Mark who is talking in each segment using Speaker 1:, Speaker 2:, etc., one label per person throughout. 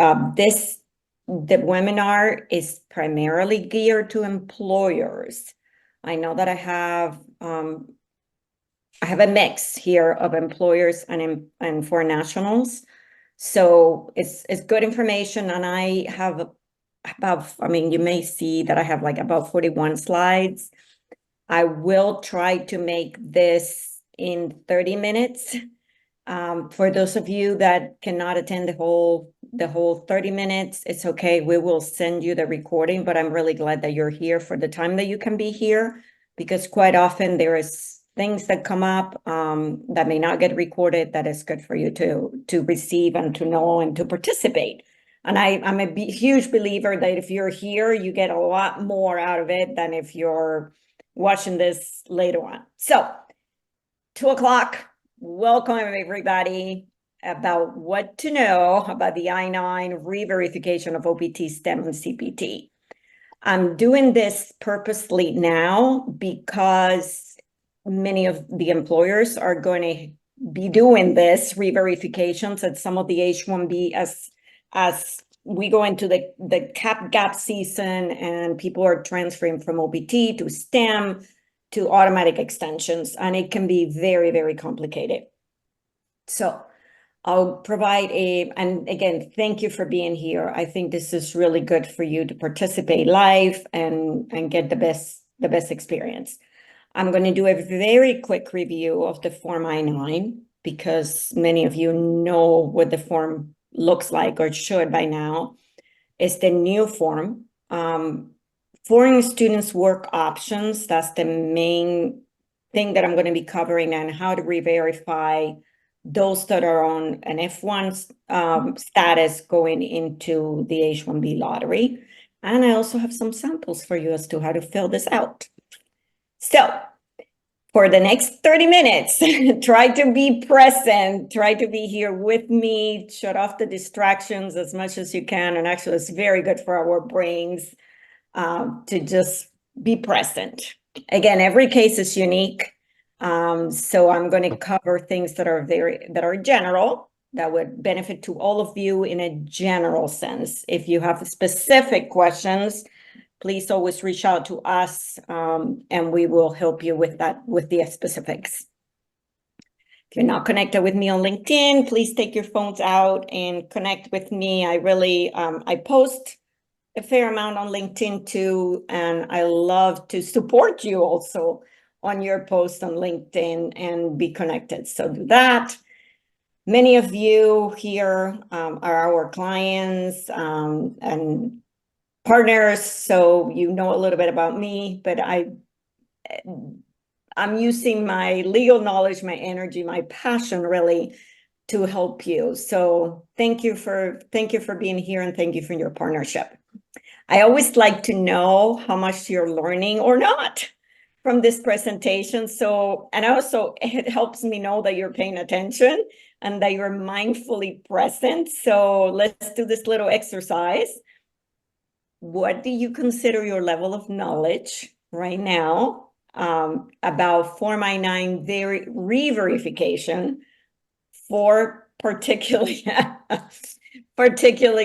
Speaker 1: the webinar is primarily geared to employers. I know that I have a mix here of employers and foreign nationals. So it's good information, and I have you may see that I have like about 41 slides. I will try to make this in 30 minutes. For those of you that cannot attend the whole 30 minutes, it's okay. We will send you the recording, but I'm really glad that you're here for the time that you can be here, because quite often there is things that come up that may not get recorded that is good for you to receive and to know and to participate. And I'm a huge believer that if you're here, you get a lot more out of it than if you're watching this later on. So 2:00, welcome everybody about what to know about the I-9 re-verification of OPT, STEM, and CPT. I'm doing this purposely now because many of the employers are going to be doing this re-verifications at some of the H-1B as we go into the gap season and people are transferring from OPT to STEM to automatic extensions, and it can be very, very complicated. So I'll provide and again, thank you for being here. I think this is really good for you to participate live and get the best experience. I'm going to do a very quick review of the Form I-9 because many of you know what the form looks like or should by now. It's the new form. Foreign students work options, that's the main thing that I'm going to be covering, and how to re-verify those that are on an F1 status going into the H-1B lottery. And I also have some samples for you as to how to fill this out. So for the next 30 minutes, try to be present, try to be here with me, shut off the distractions as much as you can. And actually, it's very good for our brains to just be present. Again, every case is unique. So I'm going to cover things that are general, that would benefit to all of you in a general sense. If you have specific questions, please always reach out to us, and we will help you with the specifics. If you're not connected with me on LinkedIn, please take your phones out and connect with me. I really, I post a fair amount on LinkedIn too, and I love to support you also on your post on LinkedIn and be connected. So do that. Many of you here are our clients and partners, so you know a little bit about me, but I'm using my legal knowledge, my energy, my passion really to help you. So thank you for being here, and thank you for your partnership. I always like to know how much you're learning or not from this presentation. So, and also it helps me know that you're paying attention and that you're mindfully present. So let's do this little exercise. What do you consider your level of knowledge right now about Form I-9 re-verification for particularly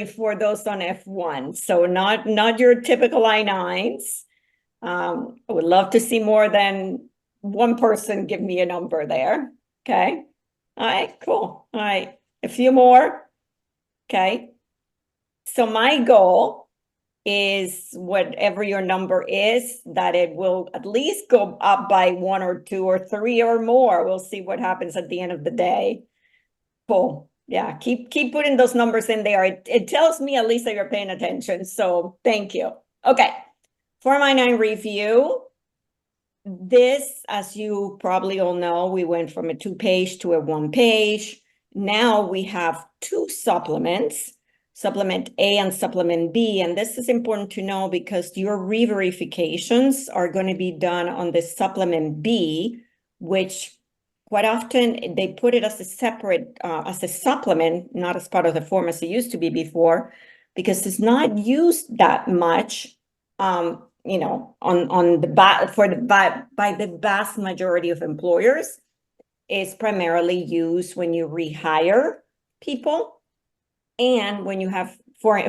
Speaker 1: for those on F1? So not your typical I-9s. I would love to see more than one person give me a number there. Okay. All right, cool. All right, a few more. Okay. So my goal is whatever your number is, that it will at least go up by 1 or 2 or 3 or more. We'll see what happens at the end of the day. Cool. Yeah, keep putting those numbers in there. It tells me at least that you're paying attention. So thank you. Okay. Form I-9 review. This, as you probably all know, we went from a 2-page to a 1-page. Now we have 2 supplements, Supplement A and Supplement B. And this is important to know because your re-verifications are going to be done on the Supplement B, which quite often they put it as a separate, as a supplement, not as part of the form as it used to be before, because it's not used that much, you know, on the by the vast majority of employers. Is primarily used when you rehire people and when you have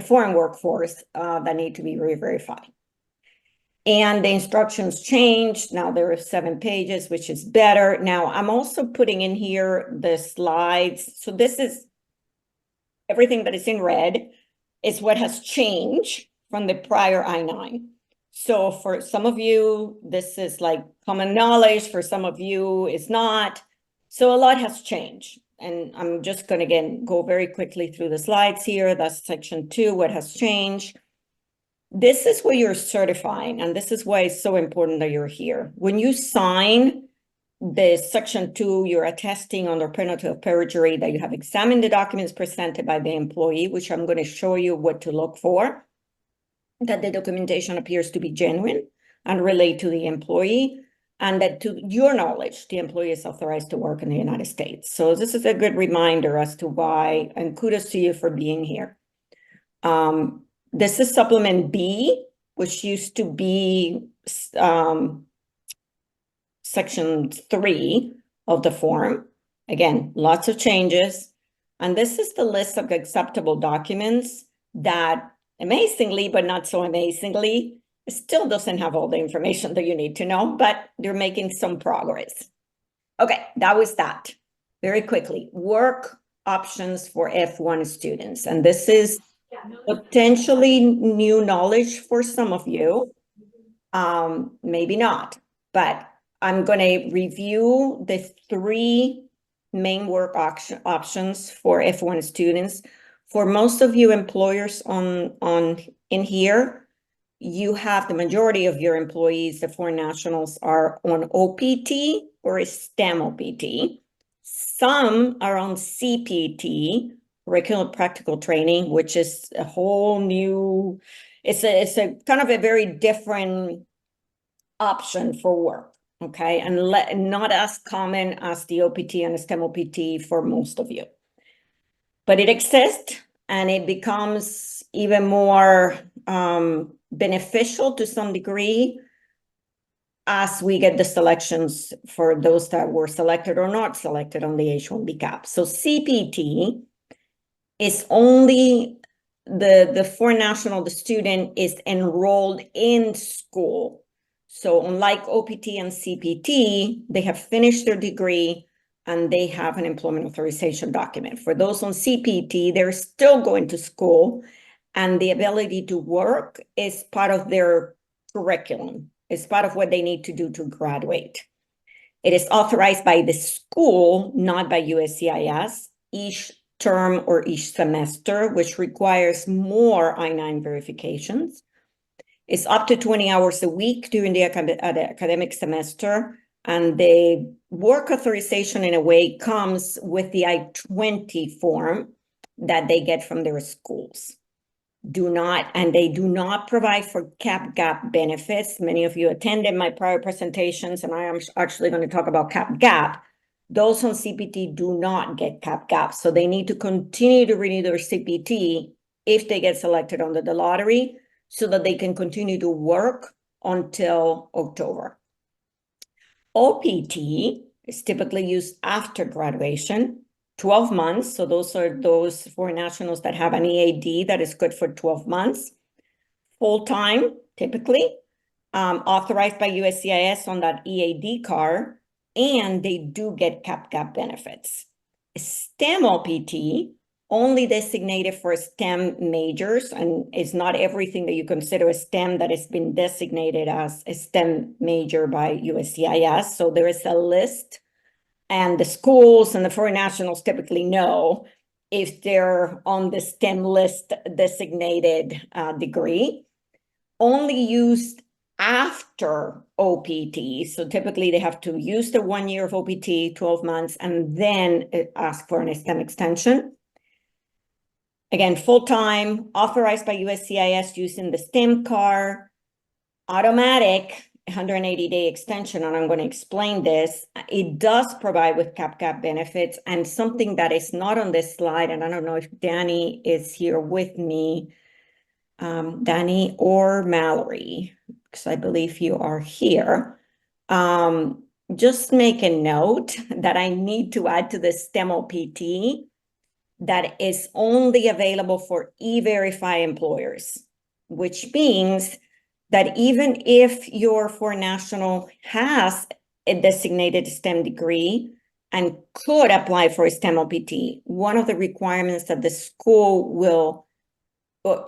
Speaker 1: foreign workforce that need to be re-verified. And the instructions changed. Now there are 7 pages, which is better. Now I'm also putting in here the slides. So this is everything that is in red is what has changed from the prior I-9. So for some of you, this is like common knowledge. For some of you, it's not. So a lot has changed. And I'm just going to, again, go very quickly through the slides here. That's section 2, what has changed. This is what you're certifying, and this is why it's so important that you're here. When you sign the section 2, you're attesting under penalty of perjury that you have examined the documents presented by the employee, which I'm going to show you what to look for, that the documentation appears to be genuine and relate to the employee, and that to your knowledge, the employee is authorized to work in the United States. So this is a good reminder as to why, and kudos to you for being here. This is supplement B, which used to be section 3 of the form. Again, lots of changes. And this is the list of acceptable documents that, amazingly, but not so amazingly, still doesn't have all the information that you need to know, but they're making some progress. Okay, that was that. Very quickly, work options for F1 students. And this is potentially new knowledge for some of you, maybe not, but I'm going to review the 3 main work options for F1 students. For most of you employers in here, you have the majority of your employees, the foreign nationals, are on OPT or STEM OPT. Some are on CPT, curriculum practical training, which is a whole new, it's a kind of a very different option for work, okay? And not as common as the OPT and STEM OPT for most of you. But it exists, and it becomes even more beneficial to some degree as we get the selections for those that were selected or not selected on the H-1B cap. So CPT is only the foreign national, the student is enrolled in school. So unlike OPT and CPT, they have finished their degree and they have an employment authorization document. For those on CPT, they're still going to school, and the ability to work is part of their curriculum. It's part of what they need to do to graduate. It is authorized by the school, not by USCIS, each term or each semester, which requires more I-9 verifications. It's up to 20 hours a week during the academic semester, and the work authorization in a way comes with the I-20 form that they get from their schools. They do not provide for cap gap benefits. Many of you attended my prior presentations, and I am actually going to talk about cap gap. Those on CPT do not get cap gap, so they need to continue to renew their CPT if they get selected under the lottery, so that they can continue to work until October. OPT is typically used after graduation, 12 months. So those are those foreign nationals that have an EAD that is good for 12 months. Full-time, typically, authorized by USCIS on that EAD card, and they do get cap gap benefits. STEM OPT, only designated for STEM majors, and it's not everything that you consider a STEM that has been designated as a STEM major by USCIS. So there is a list, and the schools and the foreign nationals typically know if they're on the STEM list designated degree. Only used after OPT. So typically they have to use the 1 year of OPT, 12 months, and then ask for an STEM extension. Again, full-time, authorized by USCIS using the STEM card, automatic 180-day extension, and I'm going to explain this. It does provide with cap gap benefits, and something that is not on this slide, and I don't know if Danny is here with me, Danny or Mallory, because I believe you are here. Just make a note that I need to add to the STEM OPT that is only available for E-Verify employers, which means that even if your foreign national has a designated STEM degree and could apply for a STEM OPT, one of the requirements that the school will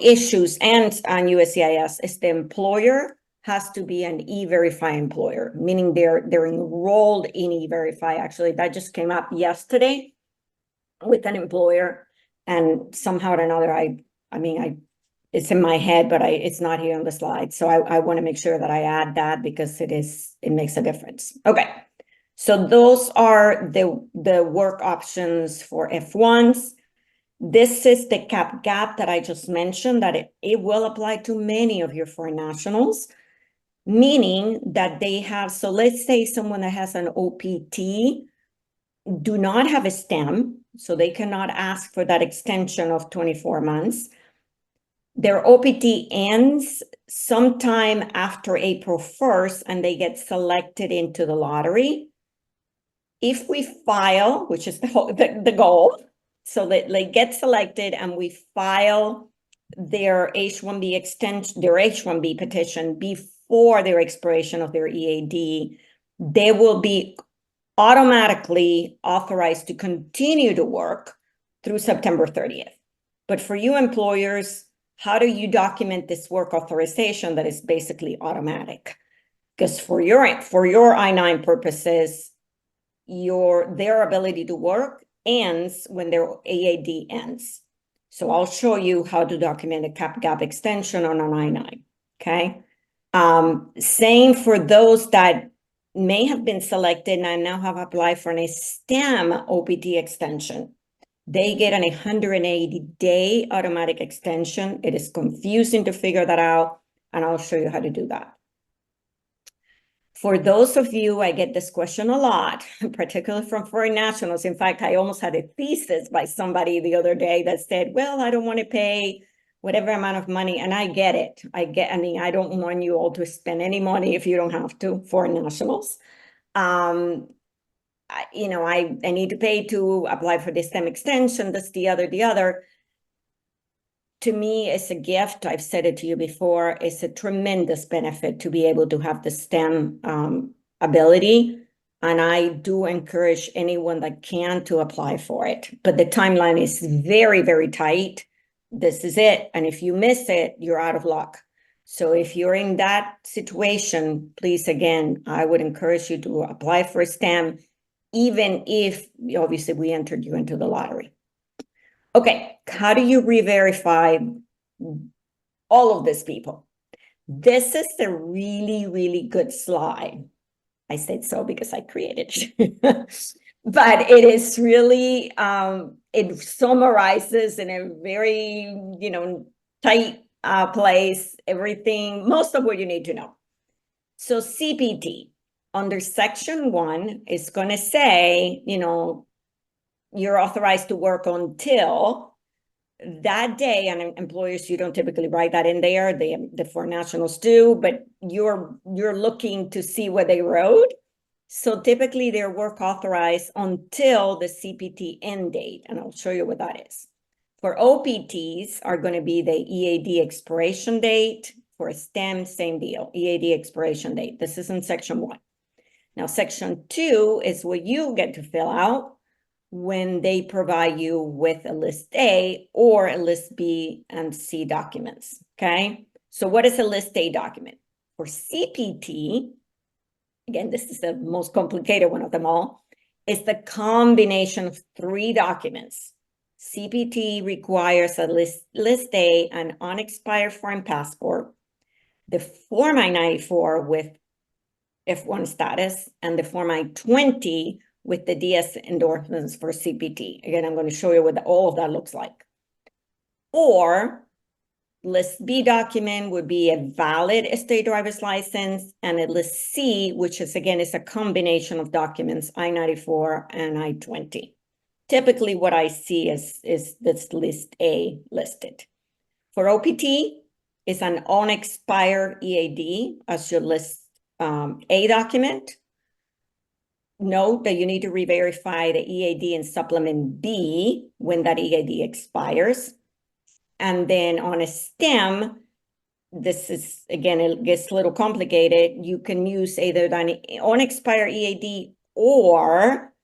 Speaker 1: issues and on USCIS is the employer has to be an E-Verify employer, meaning they're enrolled in E-Verify. Actually, that just came up yesterday with an employer, and somehow or another, it's in my head, but it's not here on the slide. So I want to make sure that I add that because it makes a difference. Okay. So those are the work options for F1s. This is the cap gap that I just mentioned, that it will apply to many of your foreign nationals, meaning that they have, so let's say someone that has an OPT do not have a STEM, so they cannot ask for that extension of 24 months. Their OPT ends sometime after April 1st, and they get selected into the lottery. If we file, which is the goal, so that they get selected and we file their H-1B extension, their H-1B petition before their expiration of their EAD, they will be automatically authorized to continue to work through September 30th. But for you employers, how do you document this work authorization that is basically automatic? Because for your I-9 purposes, their ability to work ends when their EAD ends. So I'll show you how to document a cap gap extension on an I-9, okay? Same for those that may have been selected and now have applied for a STEM OPT extension. They get an 180-day automatic extension. It is confusing to figure that out, and I'll show you how to do that. For those of you, I get this question a lot, particularly from foreign nationals. In fact, I almost had a thesis by somebody the other day that said, well, I don't want to pay whatever amount of money. And I get it. I don't want you all to spend any money if you don't have to, foreign nationals. I need to pay to apply for the STEM extension, this, the other. To me, it's a gift. I've said it to you before. It's a tremendous benefit to be able to have the STEM ability. And I do encourage anyone that can to apply for it. But the timeline is very, very tight. This is it. And if you miss it, you're out of luck. So if you're in that situation, please, again, I would encourage you to apply for STEM, even if obviously we entered you into the lottery. Okay, how do you re-verify all of these people? This is a really, really good slide. I said so because I created it. But it is really, it summarizes in a very, tight place, everything, most of what you need to know. So CPT, under Section 1, is going to say, you're authorized to work until that day, and employers, you don't typically write that in there. The foreign nationals do, but you're looking to see what they wrote. So typically they're work authorized until the CPT end date, and I'll show you what that is. For OPTs are going to be the EAD expiration date. For STEM, same deal, EAD expiration date. This is in Section 1. Now, Section 2 is what you get to fill out when they provide you with a list A or a list B and C documents, okay? So what is a list A document? For CPT, again, this is the most complicated one of them all, it's the combination of 3 documents. CPT requires a list A, an unexpired foreign passport, the Form I-94 with F1 status, and the Form I-20 with the DS endorsements for CPT. Again, I'm going to show you what all of that looks like. Or list B document would be a valid state driver's license, and a list C, which is, again, is a combination of documents, I-94 and I-20. Typically, what I see is this list A listed. For OPT, it's an unexpired EAD as your list A document. note that you need to re-verify the EAD and supplement B when that EAD expires. And then on a STEM, this is, again, it gets a little complicated. You can use either an unexpired EAD or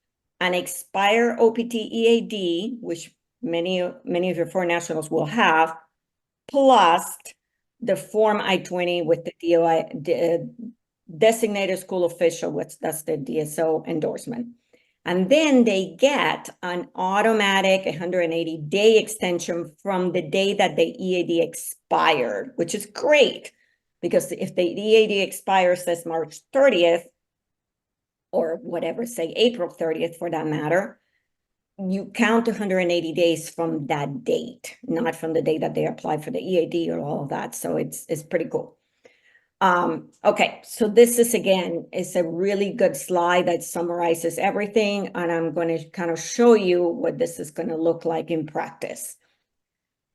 Speaker 1: an expired OPT EAD, which many of your foreign nationals will have, plus the Form I-20 with the DOI, designated school official, which that's the DSO endorsement. And then they get an automatic 180-day extension from the day that the EAD expired, which is great, because if the EAD expires says March 30th, or whatever, say April 30th for that matter, you count 180 days from that date, not from the day that they apply for the EAD or all of that. So it's pretty cool. Okay, so this is, again, is a really good slide that summarizes everything, and I'm going to kind of show you what this is going to look like in practice.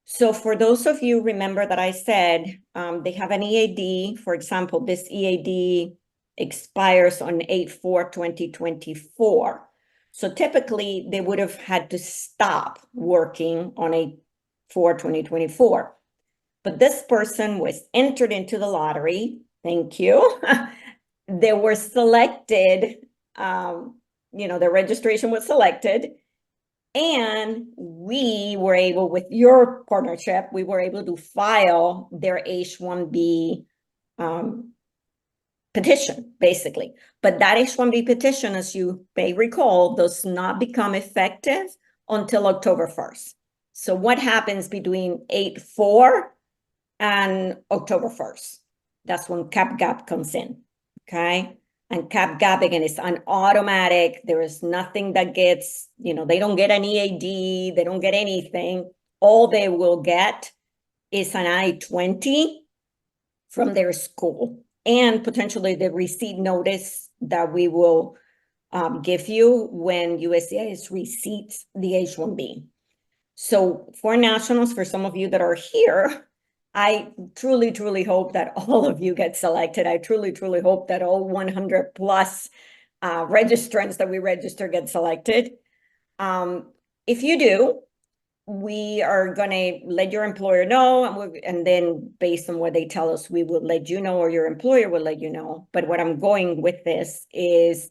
Speaker 1: So for those of you, remember that I said they have an EAD. For example, this EAD expires on 8/4/2024. So typically they would have had to stop working on 8/4/2024. But this person was entered into the lottery. Thank you. They were selected, the registration was selected. And we were able, with your partnership, we were able to file their H-1B petition, basically. But that H-1B petition, as you may recall, does not become effective until October 1st. So what happens between 8/4 and October 1st? That's when cap gap comes in, okay? And cap gap, again, is an automatic. There is nothing that gets, they don't get an EAD, they don't get anything. All they will get is an I-20 from their school, and potentially the receipt notice that we will give you when USCIS receipts the H-1B. So for nationals, for some of you that are here, I truly, truly hope that all of you get selected. I truly, truly hope that all 100 plus registrants that we register get selected. If you do, we are going to let your employer know, and then based on what they tell us, we will let you know, or your employer will let you know. But what I'm going with this is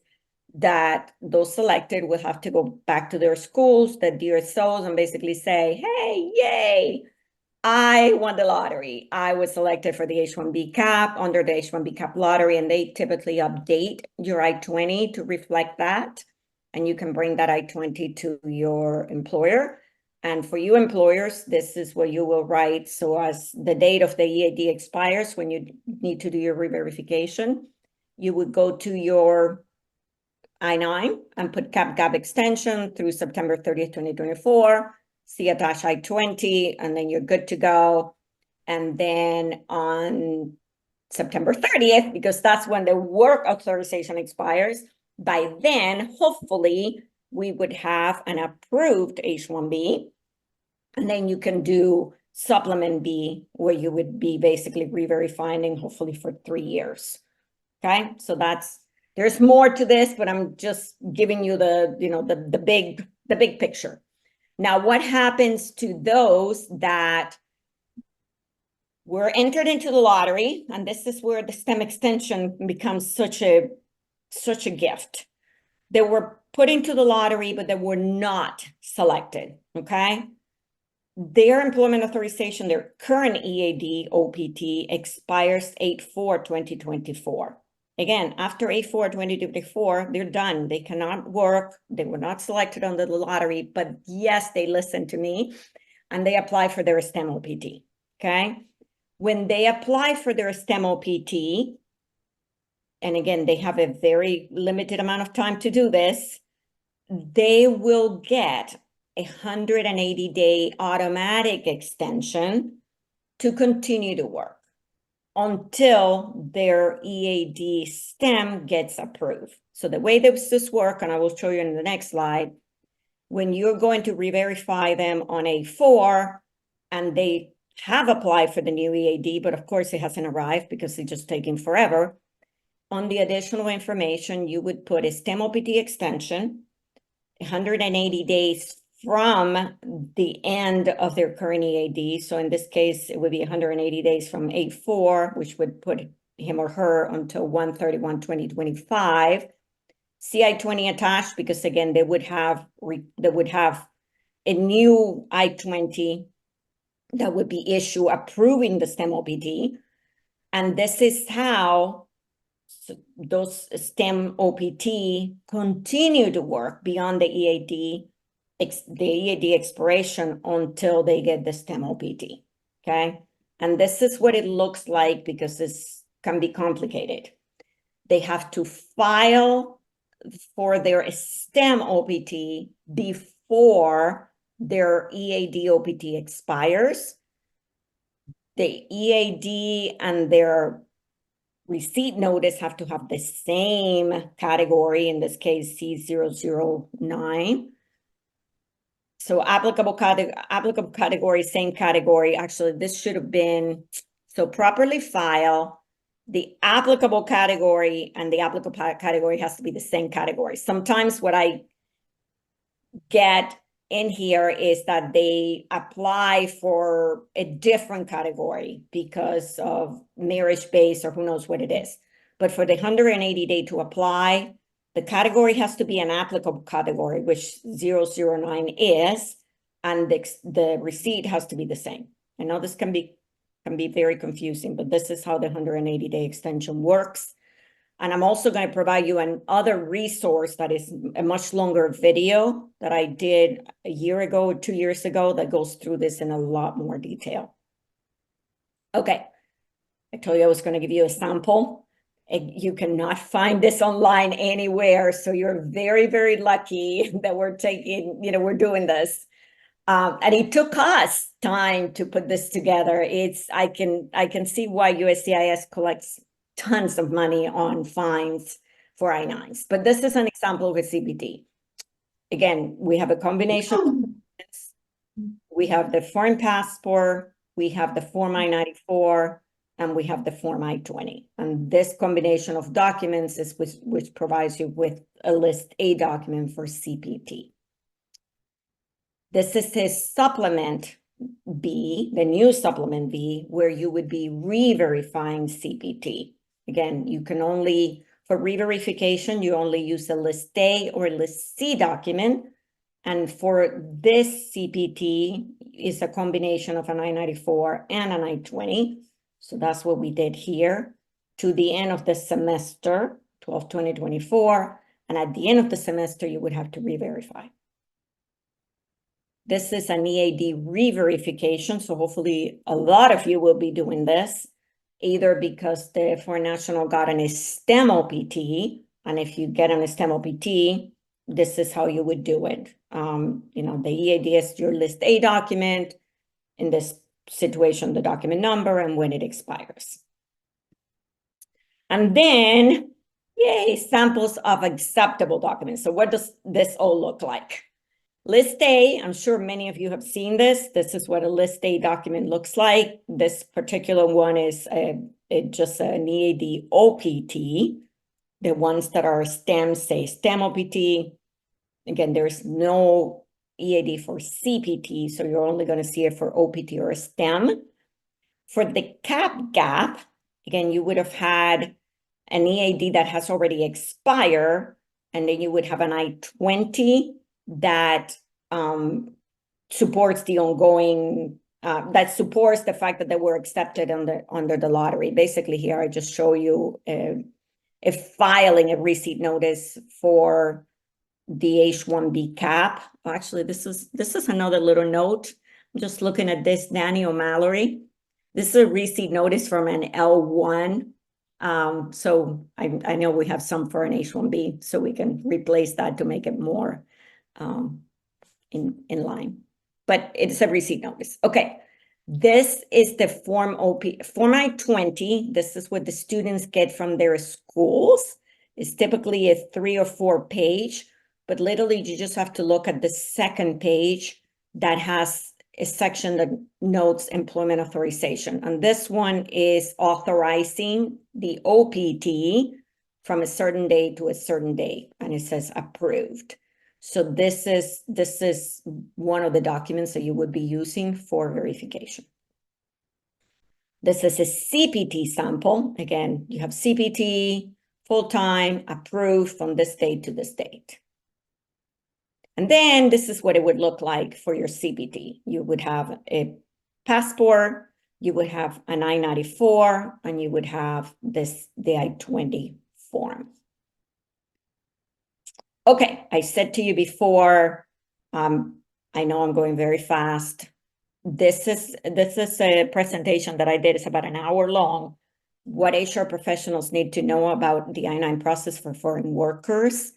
Speaker 1: that those selected will have to go back to their schools, the DSOs, and basically say, hey, yay, I won the lottery. I was selected for the H-1B cap under the H-1B cap lottery, and they typically update your I-20 to reflect that. And you can bring that I-20 to your employer. And for you employers, this is what you will write. So as the date of the EAD expires, when you need to do your re-verification, you would go to your I-9 and put cap gap extension through September 30th, 2024. See attached I-20, and then you're good to go. And then on September 30th, because that's when the work authorization expires, by then, hopefully, we would have an approved H-1B. And then you can do supplement B, where you would be basically re-verifying, hopefully for 3 years. Okay, so there's more to this, but I'm just giving you the big picture. Now, what happens to those that were entered into the lottery? And this is where the STEM extension becomes such a gift. They were put into the lottery, but they were not selected, okay? Their employment authorization, their current EAD OPT expires 8/4/2024. Again, after 8/4/2024, they're done. They cannot work. They were not selected under the lottery, but yes, they listened to me and they apply for their STEM OPT, okay? When they apply for their STEM OPT, and again, they have a very limited amount of time to do this, they will get a 180-day automatic extension to continue to work until their EAD STEM gets approved. So the way this works, and I will show you in the next slide, when you're going to re-verify them on A4 and they have applied for the new EAD, but of course it hasn't arrived because it's just taking forever, on the additional information, you would put a STEM OPT extension, 180 days from the end of their current EAD. So in this case, it would be 180 days from 8/4, which would put him or her until 1/31/2025. CI-20 attached, because again, they would have a new I-20 that would be issued approving the STEM OPT. And this is how those STEM OPT continue to work beyond the EAD expiration until they get the STEM OPT, okay? And this is what it looks like, because this can be complicated. They have to file for their STEM OPT before their EAD OPT expires. The EAD and their receipt notice have to have the same category, in this case, C009. So applicable category, same category. Actually, this should have been, so properly file. The applicable category and the applicable category has to be the same category. Sometimes what I get in here is that they apply for a different category because of marriage base or who knows what it is. But for the 180 day to apply, the category has to be an applicable category, which 009 is, and the receipt has to be the same. I know this can be very confusing, but this is how the 180 day extension works. And I'm also going to provide you another resource that is a much longer video that I did a year ago or 2 years ago that goes through this in a lot more detail. Okay, I told you I was going to give you a sample. You cannot find this online anywhere, so you're very, very lucky that we're doing this. And it took us time to put this together. I can see why USCIS collects tons of money on fines for I-9s, but this is an example of a CPT. Again, we have a combination. We have the foreign passport, we have the Form I-94, and we have the Form I-20. And this combination of documents is which provides you with a List A document for CPT. This is his supplement B, the new supplement B, where you would be re-verifying CPT. Again, you can only, for re-verification, you only use a List A or List C document. And for this CPT is a combination of an I-94 and an I-20. So that's what we did here to the end of the semester, 12/2024. And at the end of the semester, you would have to re-verify. This is an EAD re-verification. So hopefully a lot of you will be doing this, either because the foreign national got an STEM OPT. And if you get an STEM OPT, this is how you would do it. The EAD is your List A document. In this situation, the document number and when it expires. And then, yay, samples of acceptable documents. So what does this all look like? List A, I'm sure many of you have seen this. This is what a List A document looks like. This particular one is just an EAD OPT. The ones that are STEM say STEM OPT. Again, there's no EAD for CPT, so you're only going to see it for OPT or STEM. For the cap gap, again, you would have had an EAD that has already expired, and then you would have an I-20 that supports the ongoing, that supports the fact that they were accepted under the lottery. Basically here, I just show you a filing, a receipt notice for the H-1B cap. Actually, this is another little note. I'm just looking at this, Danny O'Mallory. This is a receipt notice from an L1. So I know we have some for an H-1B, so we can replace that to make it more in line. But it's a receipt notice. Okay, this is the Form I-20. This is what the students get from their schools. It's typically a 3 or 4 page. But literally, you just have to look at the second page that has a section that notes employment authorization. And this one is authorizing the OPT from a certain day to a certain day, and it says approved. So this is one of the documents that you would be using for verification. This is a CPT sample. Again, you have CPT, full-time, approved from this date to this date. And then this is what it would look like for your CPT. You would have a passport, you would have an I-94, and you would have the I-20 form. Okay, I said to you before, I know I'm going very fast. This is a presentation that I did. It's about an hour long. What HR professionals need to know about the I-9 process for foreign workers.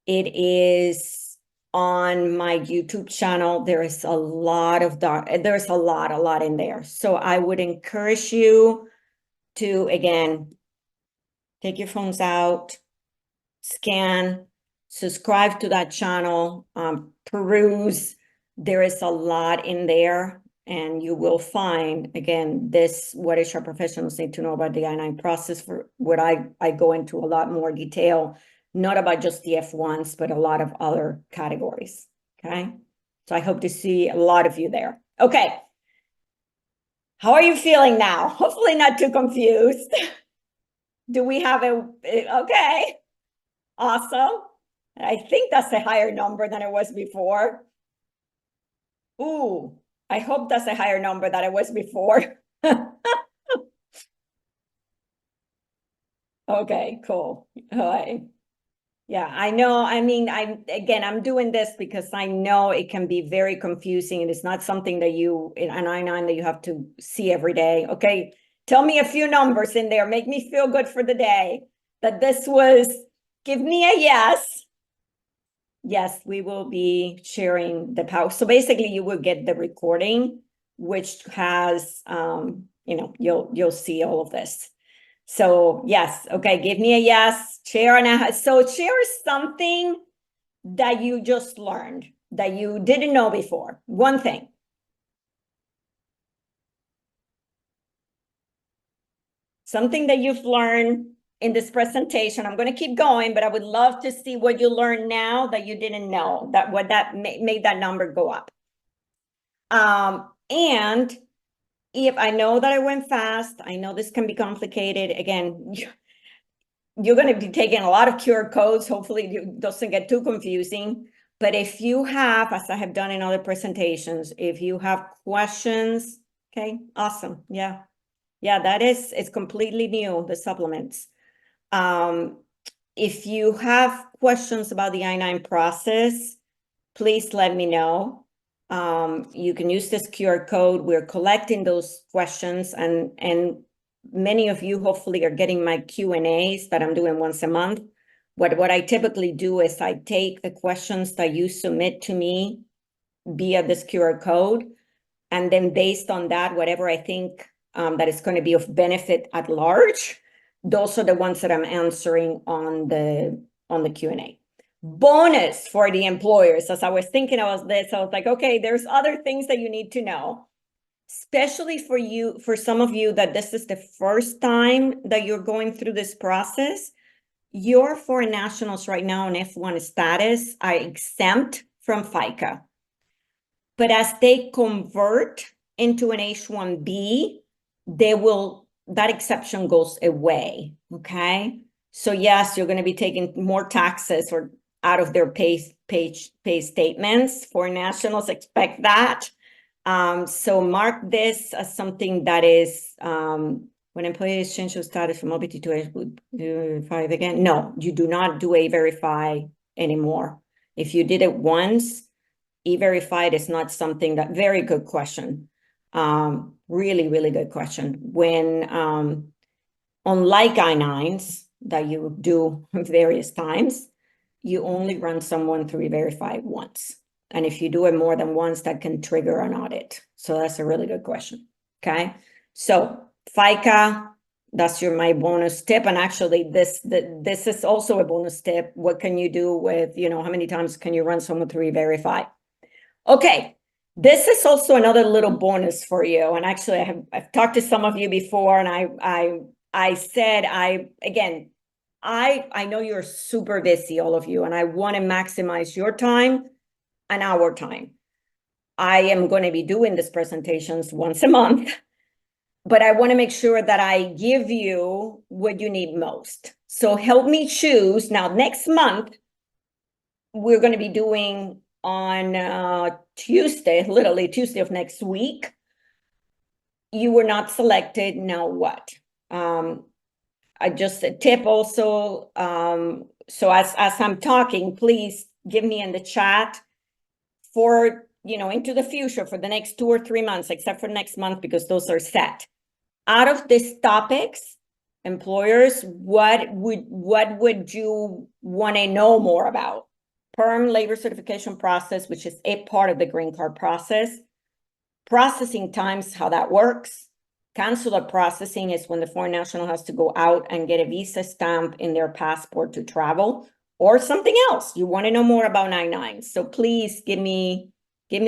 Speaker 1: It is on my YouTube channel. There is a lot in there. So I would encourage you to, again, take your phones out, scan, subscribe to that channel, peruse. There is a lot in there, and you will find, again, what HR professionals need to know about the I-9 process, for what I go into a lot more detail, not about just the F1s, but a lot of other categories, okay? So I hope to see a lot of you there. Okay. How are you feeling now? Hopefully not too confused. Do we have okay. Awesome. I think that's a higher number than it was before. Ooh, I hope that's a higher number than it was before. Okay, cool. All right. Yeah, I know. I mean, I'm doing this because I know it can be very confusing, and it's not something that an I-9 that you have to see every day. Okay, tell me a few numbers in there. Make me feel good for the day that give me a yes. Yes, we will be sharing the power. So basically you will get the recording, which has, you'll see all of this. So yes, okay, give me a yes, share. So share something that you just learned that you didn't know before. One thing. Something that you've learned in this presentation. I'm going to keep going, but I would love to see what you learned now that you didn't know, that made that number go up. And if I know that I went fast, I know this can be complicated. Again, you're going to be taking a lot of QR codes. Hopefully it doesn't get too confusing. But if you have, as I have done in other presentations, if you have questions, okay, awesome. Yeah. Yeah, it's completely new, the supplements. If you have questions about the I-9 process, please let me know. You can use this QR code. We're collecting those questions, and many of you hopefully are getting my Q&As that I'm doing once a month. What I typically do is I take the questions that you submit to me via this QR code, and then based on that, whatever I think that is going to be of benefit at large, those are the ones that I'm answering on the Q&A. Bonus for the employers. As I was thinking about this, I was like, okay, there's other things that you need to know, especially for some of you that this is the first time that you're going through this process. Your foreign nationals right now on F1 status are exempt from FICA. But as they convert into an H-1B, that exception goes away, okay? So yes, you're going to be taking more taxes or out of their pay statements. Foreign nationals expect that. So mark this as something that is, when employees change their status from OPT to A-Verify again. No, you do not do A-Verify anymore. If you did it once, E-Verified is not something very good question. Really, really good question. When, unlike I-9s that you do various times, you only run someone through E-Verify once. And if you do it more than once, that can trigger an audit. So that's a really good question, okay? So FICA, that's my bonus tip. And actually this is also a bonus tip. What can you do with, how many times can you run someone through E-Verify? Okay, this is also another little bonus for you. And actually, I've talked to some of you before, and I said, again, I know you're super busy, all of you, and I want to maximize your time and our time. I am going to be doing these presentations once a month, but I want to make sure that I give you what you need most. So help me choose. Now, next month, we're going to be doing on Tuesday, literally Tuesday of next week. You were not selected. Now what? I just a tip also. So as I'm talking, please give me in the chat for, into the future for the next 2 or 3 months, except for next month, because those are set. Out of these topics, employers, what would you want to know more about? Perm labor certification process, which is a part of the green card process. Processing times, how that works. Consular processing is when the foreign national has to go out and get a visa stamp in their passport to travel, or something else. You want to know more about 99. So please give me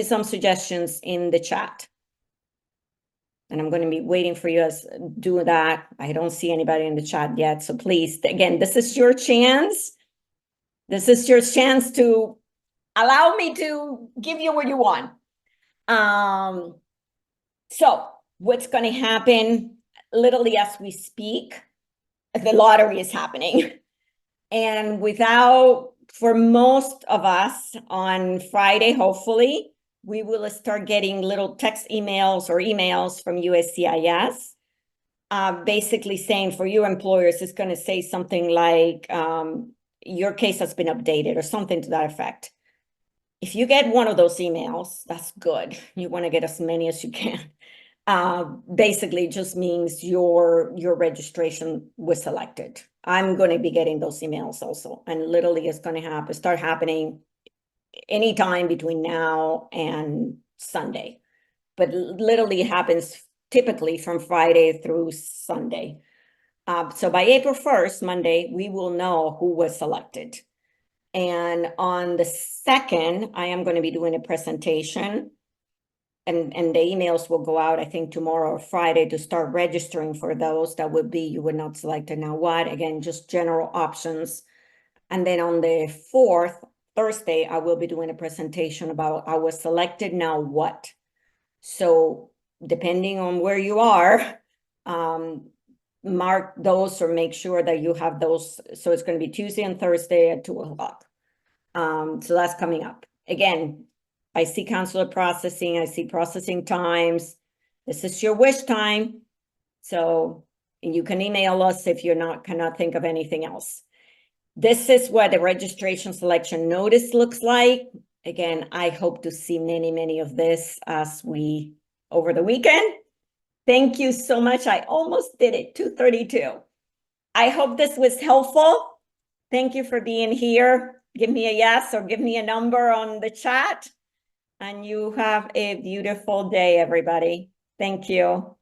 Speaker 1: some suggestions in the chat. And I'm going to be waiting for you to do that. I don't see anybody in the chat yet. So please, again, this is your chance. This is your chance to allow me to give you what you want. So what's going to happen literally as we speak, the lottery is happening. And for most of us on Friday, hopefully, we will start getting little text emails or emails from USCIS, basically saying for your employers, it's going to say something like, your case has been updated or something to that effect. If you get one of those emails, that's good. You want to get as many as you can. Basically just means your registration was selected. I'm going to be getting those emails also, and literally it's going to start happening anytime between now and Sunday, but literally it happens typically from Friday through Sunday. So by April 1st, Monday, we will know who was selected. And on the 2nd, I am going to be doing a presentation, and the emails will go out, I think, tomorrow or Friday to start registering for those. That would be, you were not selected, now what? Again, just general options. And then on the 4th, Thursday, I will be doing a presentation about I was selected, now what? So depending on where you are, mark those or make sure that you have those. So it's going to be Tuesday and Thursday at 2:00. So that's coming up. Again, I see consular processing, I see processing times. This is your wish time. So you can email us if you're cannot think of anything else. This is what the registration selection notice looks like. Again, I hope to see many of this over the weekend. Thank you so much. I almost did it, 2:32. I hope this was helpful. Thank you for being here. Give me a yes or give me a number on the chat. And you have a beautiful day, everybody. Thank you.